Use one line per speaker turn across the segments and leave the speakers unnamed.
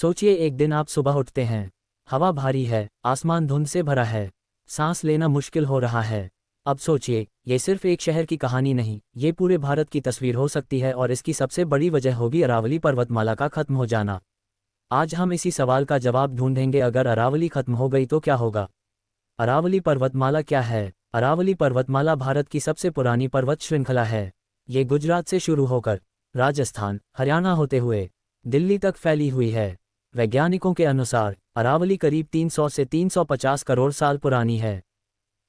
सोचिए, एक दिन आप सुबह उठते हैं, हवा भारी है, आसमान धुंध से भरा है, सांस लेना मुश्किल हो रहा है। अब सोचिए, ये सिर्फ एक शहर की कहानी नहीं, ये पूरे भारत की तस्वीर हो सकती है और इसकी सबसे बड़ी वजह होगी अरावली पर्वतमाला का खत्म हो जाना। आज हम इसी सवाल का जवाब ढूंढेंगे, अगर अरावली खत्म हो गई तो क्या होगा। अरावली पर्वतमाला क्या है? अरावली पर्वतमाला भारत की सबसे पुरानी पर्वत श्रृंखला है। ये गुजरात से शुरू होकर राजस्थान, हरियाणा होते हुए दिल्ली तक फैली हुई है। वैज्ञानिकों के अनुसार अरावली करीब 300 से 350 करोड़ साल पुरानी है।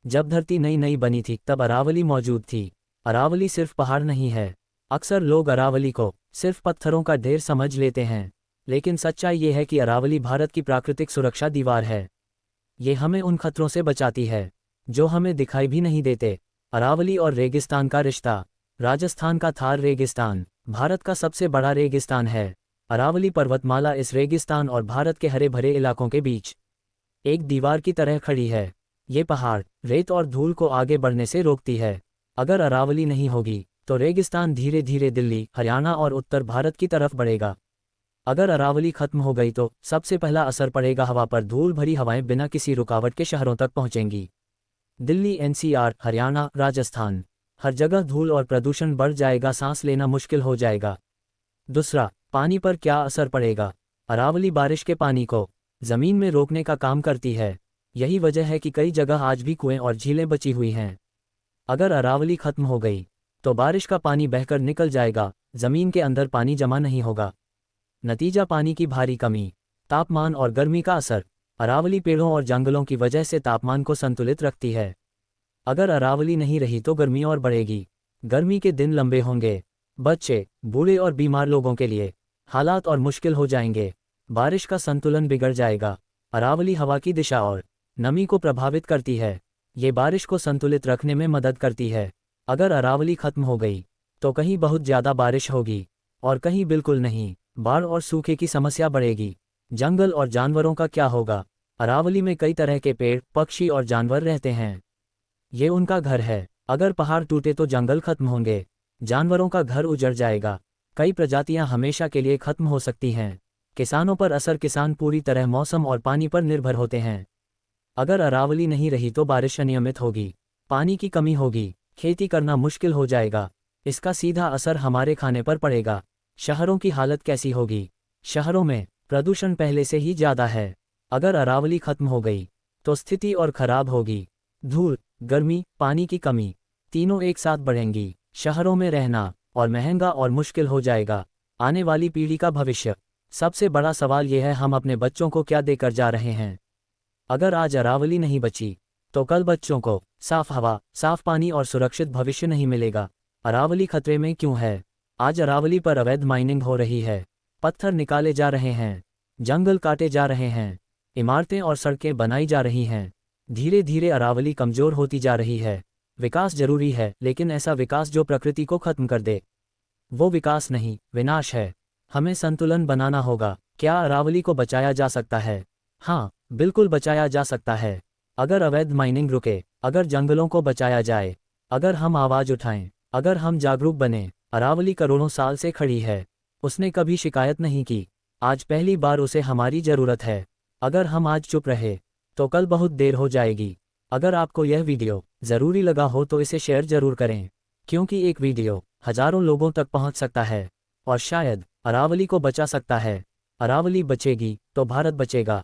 जब धरती नई नई बनी थी तब अरावली मौजूद थी। अरावली सिर्फ पहाड़ नहीं है। अक्सर लोग अरावली को सिर्फ पत्थरों का ढेर समझ लेते हैं, लेकिन सच्चाई ये है कि अरावली भारत की प्राकृतिक सुरक्षा दीवार है। ये हमें उन खतरों से बचाती है जो हमें दिखाई भी नहीं देते। अरावली और रेगिस्तान का रिश्ता। राजस्थान का थार रेगिस्तान भारत का सबसे बड़ा रेगिस्तान है। अरावली पर्वतमाला इस रेगिस्तान और भारत के हरे भरे इलाकों के बीच एक दीवार की तरह खड़ी है। ये पहाड़ रेत और धूल को आगे बढ़ने से रोकती है। अगर अरावली नहीं होगी तो रेगिस्तान धीरे धीरे दिल्ली, हरियाणा और उत्तर भारत की तरफ बढ़ेगा। अगर अरावली खत्म हो गई तो सबसे पहला असर पड़ेगा हवा पर। धूल भरी हवाएं बिना किसी रुकावट के शहरों तक पहुंचेंगी। दिल्ली, एनसीआर, हरियाणा, राजस्थान, हर जगह धूल और प्रदूषण बढ़ जाएगा, सांस लेना मुश्किल हो जाएगा। दूसरा, पानी पर क्या असर पड़ेगा? अरावली बारिश के पानी को जमीन में रोकने का काम करती है। यही वजह है कि कई जगह आज भी कुएं और झीलें बची हुई हैं। अगर अरावली खत्म हो गई तो बारिश का पानी बहकर निकल जाएगा, जमीन के अंदर पानी जमा नहीं होगा। नतीजा, पानी की भारी कमी। तापमान और गर्मी का असर। अरावली पेड़ों और जंगलों की वजह से तापमान को संतुलित रखती है। अगर अरावली नहीं रही तो गर्मी और बढ़ेगी। गर्मी के दिन लंबे होंगे। बच्चे, बूढ़े और बीमार लोगों के लिए हालात और मुश्किल हो जाएंगे। बारिश का संतुलन बिगड़ जाएगा। अरावली हवा की दिशा और नमी को प्रभावित करती है। ये बारिश को संतुलित रखने में मदद करती है। अगर अरावली खत्म हो गई तो कहीं बहुत ज़्यादा बारिश होगी और कहीं बिल्कुल नहीं। बाढ़ और सूखे की समस्या बढ़ेगी। जंगल और जानवरों का क्या होगा? अरावली में कई तरह के पेड़, पक्षी और जानवर रहते हैं। ये उनका घर है। अगर पहाड़ टूटे तो जंगल खत्म होंगे, जानवरों का घर उजड़ जाएगा। कई प्रजातियां हमेशा के लिए खत्म हो सकती हैं। किसानों पर असर। किसान पूरी तरह मौसम और पानी पर निर्भर होते हैं। अगर अरावली नहीं रही तो बारिश अनियमित होगी, पानी की कमी होगी, खेती करना मुश्किल हो जाएगा। इसका सीधा असर हमारे खाने पर पड़ेगा। शहरों की हालत कैसी होगी? शहरों में प्रदूषण पहले से ही ज़्यादा है। अगर अरावली खत्म हो गई तो स्थिति और खराब होगी। धूल, गर्मी, पानी की कमी तीनों एक साथ बढ़ेंगी। शहरों में रहना और महंगा और मुश्किल हो जाएगा। आने वाली पीढ़ी का भविष्य। सबसे बड़ा सवाल यह है, हम अपने बच्चों को क्या देकर जा रहे हैं? अगर आज अरावली नहीं बची तो कल बच्चों को साफ हवा, साफ पानी और सुरक्षित भविष्य नहीं मिलेगा। अरावली खतरे में क्यों है? आज अरावली पर अवैध माइनिंग हो रही है, पत्थर निकाले जा रहे हैं, जंगल काटे जा रहे हैं, इमारतें और सड़कें बनाई जा रही हैं। धीरे धीरे अरावली कमजोर होती जा रही है। विकास जरूरी है, लेकिन ऐसा विकास जो प्रकृति को खत्म कर दे। वो विकास नहीं, विनाश है। हमें संतुलन बनाना होगा। क्या अरावली को बचाया जा सकता है? हाँ, बिल्कुल बचाया जा सकता है। अगर अवैध माइनिंग रुके, अगर जंगलों को बचाया जाए, अगर हम आवाज उठाएं, अगर हम जागरूक बने। अरावली करोड़ों साल से खड़ी है, उसने कभी शिकायत नहीं की। आज पहली बार उसे हमारी जरूरत है। अगर हम आज चुप रहे तो कल बहुत देर हो जाएगी। अगर आपको यह वीडियो ज़रूरी लगा हो तो इसे शेयर जरूर करें, क्योंकि एक वीडियो हजारों लोगों तक पहुंच सकता है और शायद अरावली को बचा सकता है। अरावली बचेगी तो भारत बचेगा।